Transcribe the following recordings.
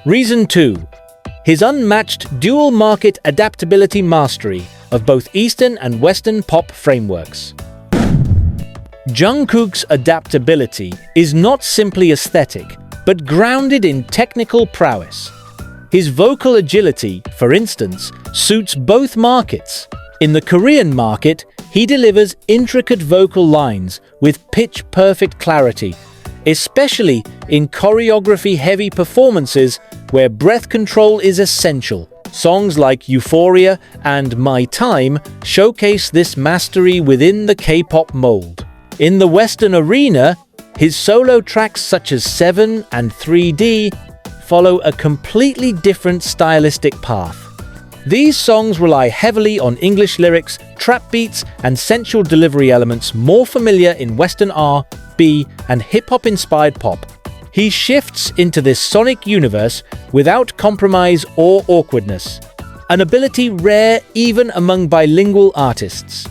Reason 2. His unmatched dual-market adaptability mastery of both Eastern and Western pop frameworks. Jungkook's adaptability is not simply aesthetic, but grounded in technical prowess. His vocal agility, for instance, suits both markets. In the Korean market, he delivers intricate vocal lines with pitch-perfect clarity, especially in choreography-heavy performances where breath control is essential. Songs like Euphoria and My Time showcase this mastery within the K-pop mold. In the Western arena, his solo tracks such as 7 and 3D follow a completely different stylistic path. These songs rely heavily on English lyrics, trap beats, and sensual delivery elements more familiar in Western R&B and hip-hop-inspired pop. He shifts into this sonic universe without compromise or awkwardness, an ability rare even among bilingual artists.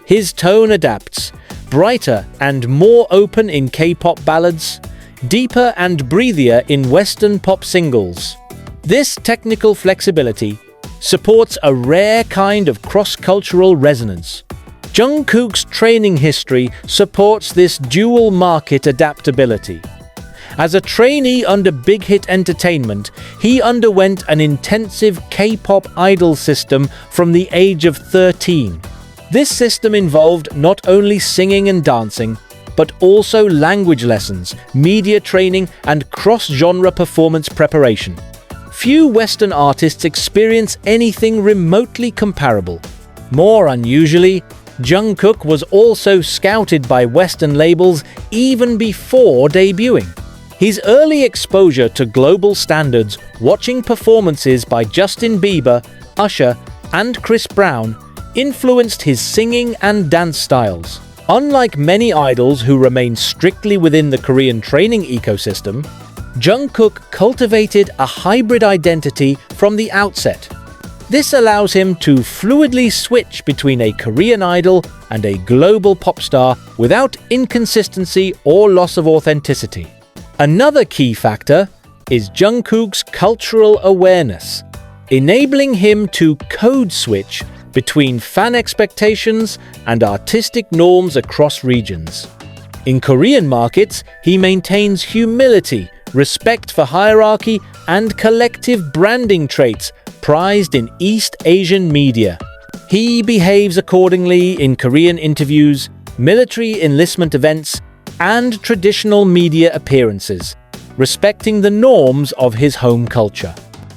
His tone adapts, brighter and more open in K-pop ballads, deeper and breathier in Western pop singles. This technical flexibility supports a rare kind of cross-cultural resonance. Jungkook's training history supports this dual-market adaptability. As a trainee under Big Hit Entertainment, he underwent an intensive K-pop idol system from the age of 13. This system involved not only singing and dancing, but also language lessons, media training, and cross-genre performance preparation. Few Western artists experience anything remotely comparable. More unusually, Jungkook was also scouted by Western labels even before debuting. His early exposure to global standards, watching performances by Justin Bieber, Usher, and Chris Brown, influenced his singing and dance styles. Unlike many idols who remain strictly within the Korean training ecosystem, Jungkook cultivated a hybrid identity from the outset. This allows him to fluidly switch between a Korean idol and a global pop star without inconsistency or loss of authenticity. Another key factor is Jungkook's cultural awareness, enabling him to code switch between fan expectations and artistic norms across regions. In Korean markets, he maintains humility, respect for hierarchy, and collective branding traits prized in East Asian media. He behaves accordingly in Korean interviews, military enlistment events, and traditional media appearances, respecting the norms of his home culture.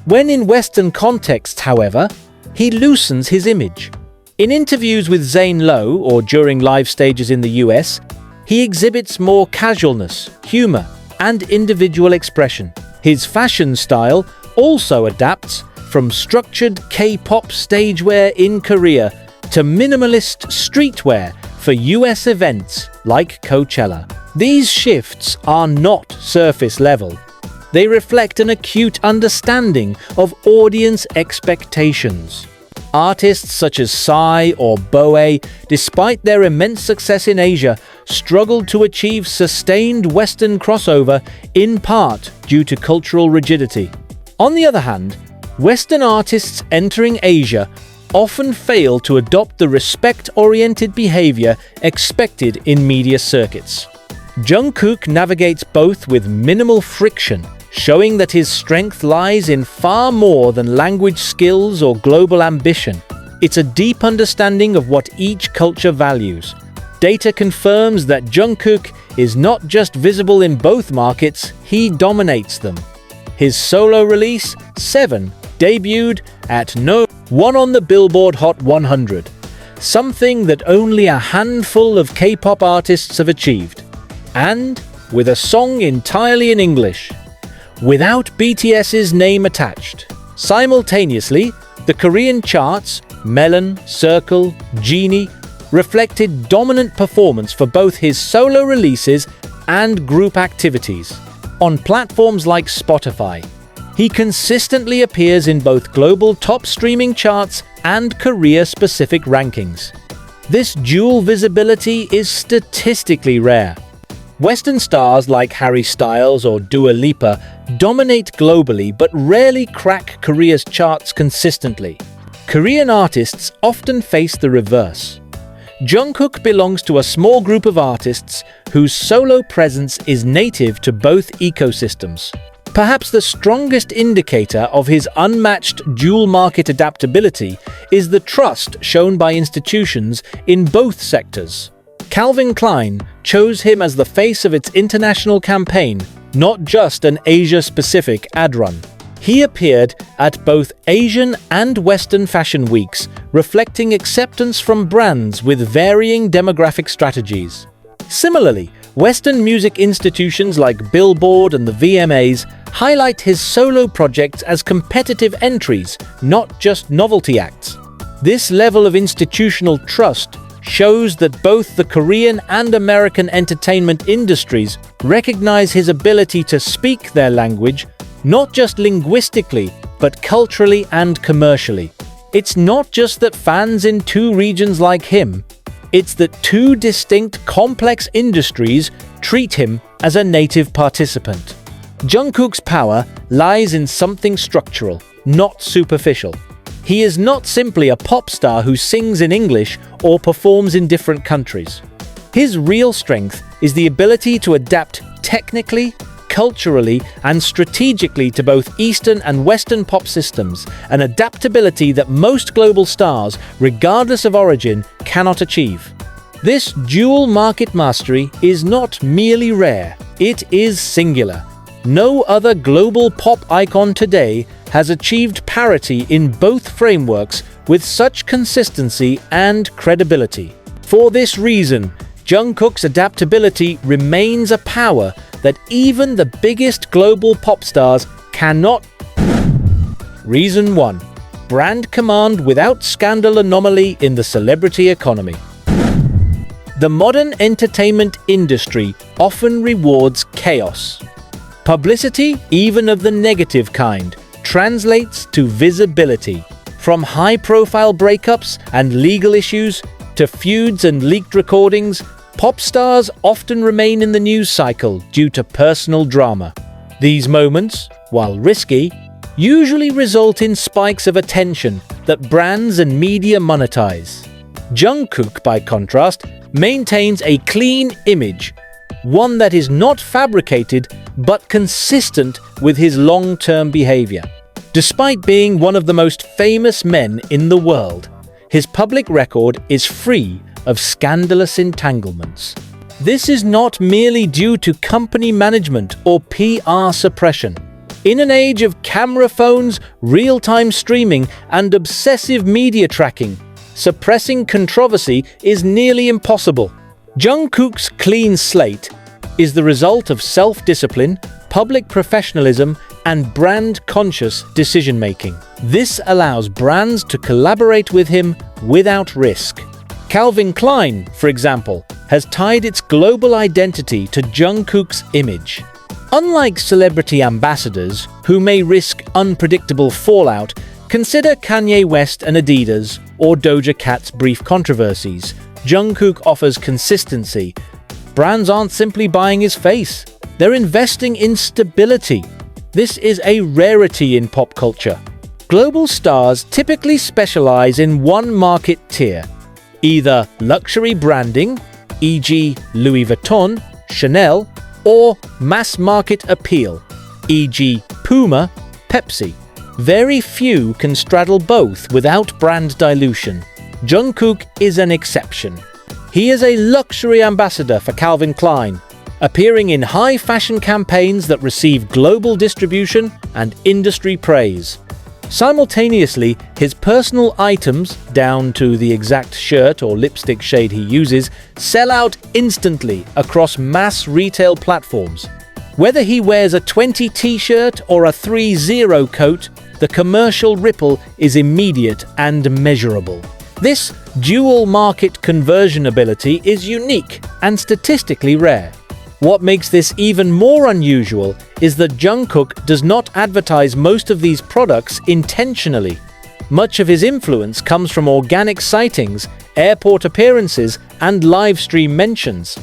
When in Western contexts, however, he loosens his image. In interviews with Zane Lowe or during live stages in the US, he exhibits more casualness, humor, and individual expression. His fashion style also adapts from structured K-pop stagewear in Korea to minimalist streetwear for US events like Coachella. These shifts are not surface level. They reflect an acute understanding of audience expectations. Artists such as Psy or Bowie, despite their immense success in Asia, struggled to achieve sustained Western crossover in part due to cultural rigidity. On the other hand, Western artists entering Asia often fail to adopt the respect-oriented behavior expected in media circuits. Jungkook navigates both with minimal friction, showing that his strength lies in far more than language skills or global ambition. It's a deep understanding of what each culture values. Data confirms that Jungkook is not just visible in both markets, he dominates them. His solo release, 7, debuted at No. 1 on the Billboard Hot 100, something that only a handful of K-pop artists have achieved. And with a song entirely in English, without BTS's name attached. Simultaneously, the Korean charts, Melon, Circle, Genie, reflected dominant performance for both his solo releases and group activities. On platforms like Spotify, he consistently appears in both global top streaming charts and Korea-specific rankings. This dual visibility is statistically rare. Western stars like Harry Styles or Dua Lipa dominate globally but rarely crack Korea's charts consistently. Korean artists often face the reverse. Jungkook belongs to a small group of artists whose solo presence is native to both ecosystems. Perhaps the strongest indicator of his unmatched dual market adaptability is the trust shown by institutions in both sectors. Calvin Klein chose him as the face of its international campaign, not just an Asia-specific ad run. He appeared at both Asian and Western fashion weeks, reflecting acceptance from brands with varying demographic strategies. Similarly, Western music institutions like Billboard and the VMAs highlight his solo projects as competitive entries, not just novelty acts. This level of institutional trust shows that both the Korean and American entertainment industries recognize his ability to speak their language, not just linguistically, but culturally and commercially. It's not just that fans in two regions like him, it's that two distinct, complex industries treat him as a native participant. Jungkook's power lies in something structural, not superficial. He is not simply a pop star who sings in English or performs in different countries. His real strength is the ability to adapt technically, culturally, and strategically to both Eastern and Western pop systems, an adaptability that most global stars, regardless of origin, cannot achieve. This dual market mastery is not merely rare, it is singular. No other global pop icon today has achieved parity in both frameworks with such consistency and credibility. For this reason, Jungkook's adaptability remains a power that even the biggest global pop stars cannot. Reason 1. Brand command without scandal anomaly in the celebrity economy. The modern entertainment industry often rewards chaos. Publicity, even of the negative kind, translates to visibility. From high-profile breakups and legal issues to feuds and leaked recordings, pop stars often remain in the news cycle due to personal drama. These moments, while risky, usually result in spikes of attention that brands and media monetize. Jungkook, by contrast, maintains a clean image, one that is not fabricated but consistent with his long-term behavior. Despite being one of the most famous men in the world, his public record is free of scandalous entanglements. This is not merely due to company management or PR suppression. In an age of camera phones, real-time streaming, and obsessive media tracking, suppressing controversy is nearly impossible. Jungkook's clean slate is the result of self-discipline, public professionalism, and brand-conscious decision-making. This allows brands to collaborate with him without risk. Calvin Klein, for example, has tied its global identity to Jungkook's image. Unlike celebrity ambassadors, who may risk unpredictable fallout, consider Kanye West and Adidas, or Doja Cat's brief controversies. Jungkook offers consistency. Brands aren't simply buying his face, they're investing in stability. This is a rarity in pop culture. Global stars typically specialize in one market tier, either luxury branding, e.g. Louis Vuitton, Chanel, or mass market appeal, e.g. Puma, Pepsi. Very few can straddle both without brand dilution. Jungkook is an exception. He is a luxury ambassador for Calvin Klein, appearing in high fashion campaigns that receive global distribution and industry praise. Simultaneously, his personal items, down to the exact shirt or lipstick shade he uses, sell out instantly across mass retail platforms. Whether he wears a 20 t-shirt or a 3-0 coat, the commercial ripple is immediate and measurable. This dual market conversion ability is unique and statistically rare. What makes this even more unusual is that Jungkook does not advertise most of these products intentionally. Much of his influence comes from organic sightings, airport appearances, and live stream mentions.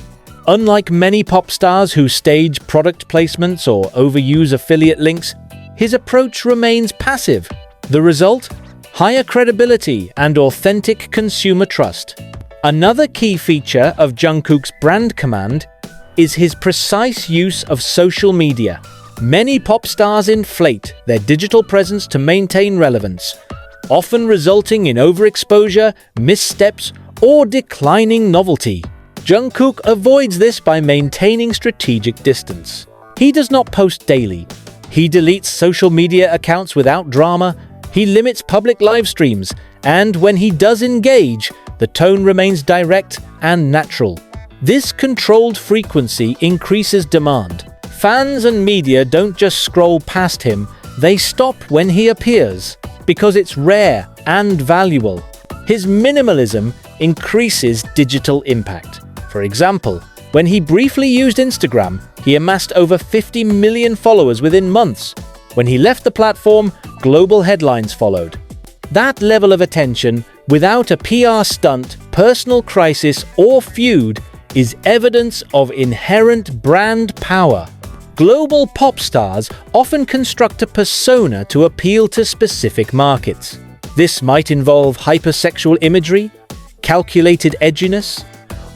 Unlike many pop stars who stage product placements or overuse affiliate links, his approach remains passive. The result? Higher credibility and authentic consumer trust. Another key feature of Jungkook's brand command is his precise use of social media. Many pop stars inflate their digital presence to maintain relevance, often resulting in overexposure, missteps, or declining novelty. Jungkook avoids this by maintaining strategic distance. He does not post daily. He deletes social media accounts without drama. He limits public live streams, and when he does engage, the tone remains direct and natural. This controlled frequency increases demand. Fans and media don't just scroll past him, they stop when he appears, because it's rare and valuable. His minimalism increases digital impact. For example, when he briefly used Instagram, he amassed over 50 million followers within months. When he left the platform, global headlines followed. That level of attention, without a PR stunt, personal crisis, or feud, is evidence of inherent brand power. Global pop stars often construct a persona to appeal to specific markets. This might involve hypersexual imagery, calculated edginess,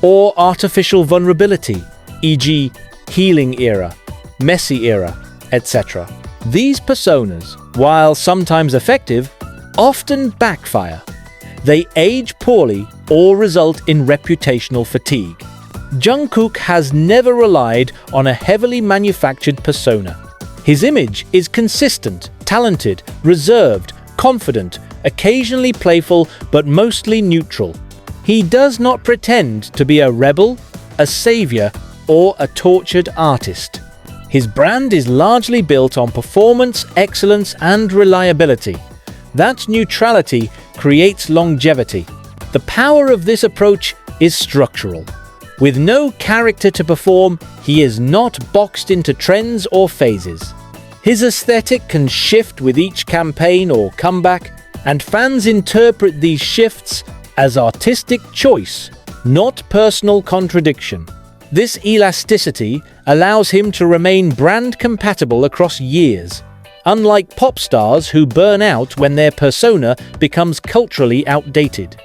or artificial vulnerability, e.g., healing era, messy era, etc. These personas, while sometimes effective, often backfire. They age poorly or result in reputational fatigue. Jungkook has never relied on a heavily manufactured persona. His image is consistent, talented, reserved, confident, occasionally playful, but mostly neutral. He does not pretend to be a rebel, a savior, or a tortured artist. His brand is largely built on performance, excellence, and reliability. That neutrality creates longevity. The power of this approach is structural. With no character to perform, he is not boxed into trends or phases. His aesthetic can shift with each campaign or comeback, and fans interpret these shifts as artistic choice, not personal contradiction. This elasticity allows him to remain brand compatible across years, unlike pop stars who burn out when their persona becomes culturally outdated.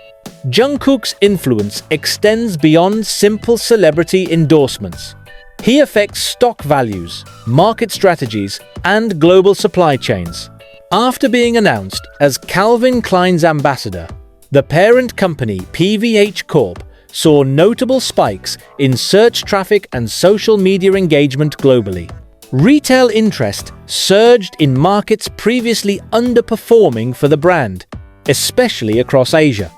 Jungkook's influence extends beyond simple celebrity endorsements. He affects stock values, market strategies, and global supply chains. After being announced as Calvin Klein's ambassador, the parent company PVH Corp saw notable spikes in search traffic and social media engagement globally. Retail interest surged in markets previously underperforming for the brand, especially across Asia.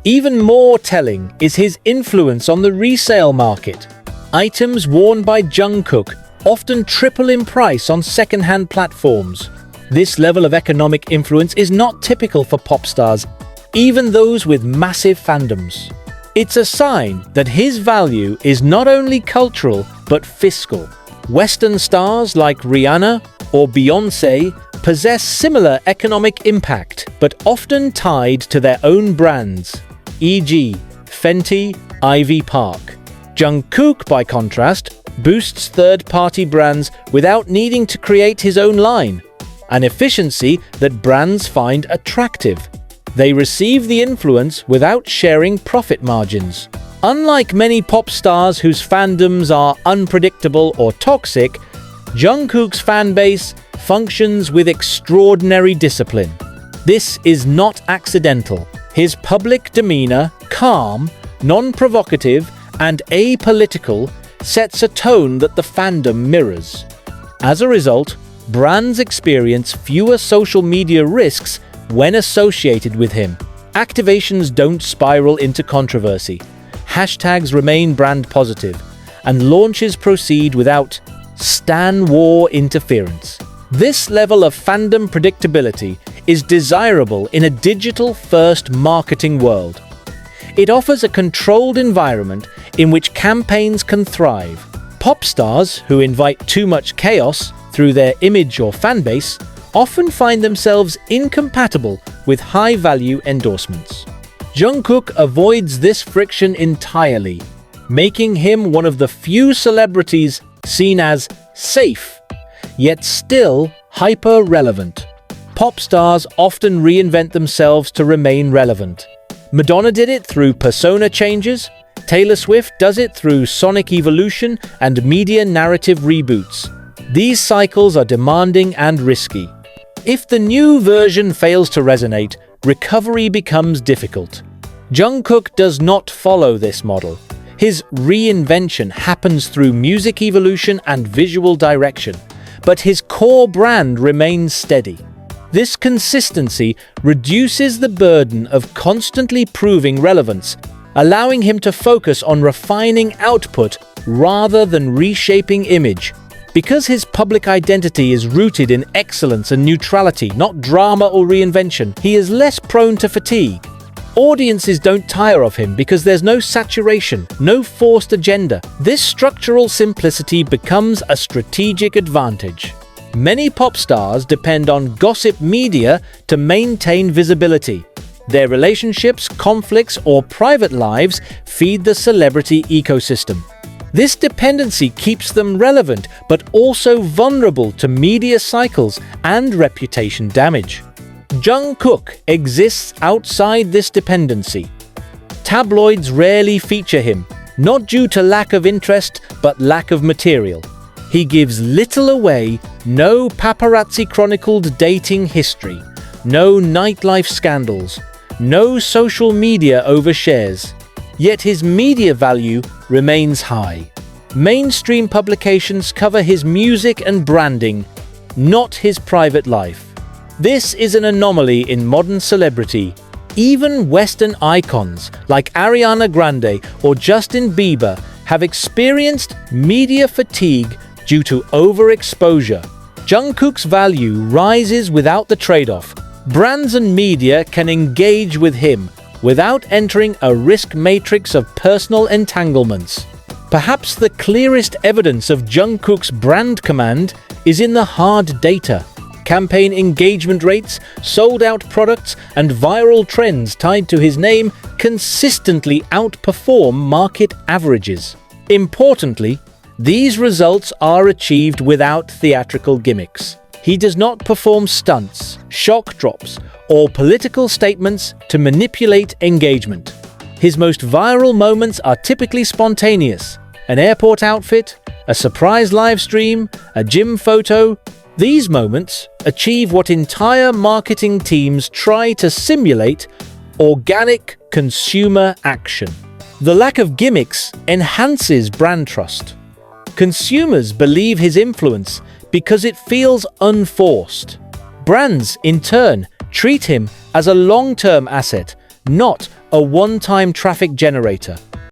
Even more telling is his influence on the resale market. Items worn by Jungkook often triple in price on second-hand platforms. This level of economic influence is not typical for pop stars, even those with massive fandoms. It's a sign that his value is not only cultural but fiscal. Western stars like Rihanna or Beyoncé possess similar economic impact, but often tied to their own brands, e.g., Fenty, Ivy Park. Jungkook, by contrast, boosts third-party brands without needing to create his own line, an efficiency that brands find attractive. They receive the influence without sharing profit margins. Unlike many pop stars whose fandoms are unpredictable or toxic, Jungkook's fanbase functions with extraordinary discipline. This is not accidental. His public demeanor, calm, non-provocative, and apolitical, sets a tone that the fandom mirrors. As a result, brands experience fewer social media risks when associated with him. Activations don't spiral into controversy. Hashtags remain brand positive, and launches proceed without Stan War interference. This level of fandom predictability is desirable in a digital-first marketing world. It offers a controlled environment in which campaigns can thrive. Pop stars who invite too much chaos through their image or fanbase often find themselves incompatible with high-value endorsements. Jungkook avoids this friction entirely. making him one of the few celebrities seen as safe, yet still hyper-relevant. Pop stars often reinvent themselves to remain relevant. Madonna did it through persona changes, Taylor Swift does it through sonic evolution and media narrative reboots. These cycles are demanding and risky. If the new version fails to resonate, recovery becomes difficult. Jungkook does not follow this model. His reinvention happens through music evolution and visual direction, but his core brand remains steady. This consistency reduces the burden of constantly proving relevance, allowing him to focus on refining output rather than reshaping image. Because his public identity is rooted in excellence and neutrality, not drama or reinvention, he is less prone to fatigue. Audiences don't tire of him because there's no saturation, no forced agenda. This structural simplicity becomes a strategic advantage. Many pop stars depend on gossip media to maintain visibility. Their relationships, conflicts, or private lives feed the celebrity ecosystem. This dependency keeps them relevant, but also vulnerable to media cycles and reputation damage. Jungkook exists outside this dependency. Tabloids rarely feature him, not due to lack of interest, but lack of material. He gives little away, no paparazzi-chronicled dating history, no nightlife scandals, no social media overshares. Yet his media value remains high. Mainstream publications cover his music and branding, not his private life. This is an anomaly in modern celebrity. Even Western icons like Ariana Grande or Justin Bieber have experienced media fatigue due to overexposure. Jungkook's value rises without the trade-off. Brands and media can engage with him without entering a risk matrix of personal entanglements. Perhaps the clearest evidence of Jungkook's brand command is in the hard data. Campaign engagement rates, sold-out products, and viral trends tied to his name consistently outperform market averages. Importantly, these results are achieved without theatrical gimmicks. He does not perform stunts, shock drops, or political statements to manipulate engagement. His most viral moments are typically spontaneous: an airport outfit, a surprise live stream, a gym photo. These moments achieve what entire marketing teams try to simulate: organic consumer action. The lack of gimmicks enhances brand trust. Consumers believe his influence because it feels unforced. Brands, in turn, treat him as a long-term asset, not a one-time traffic generator.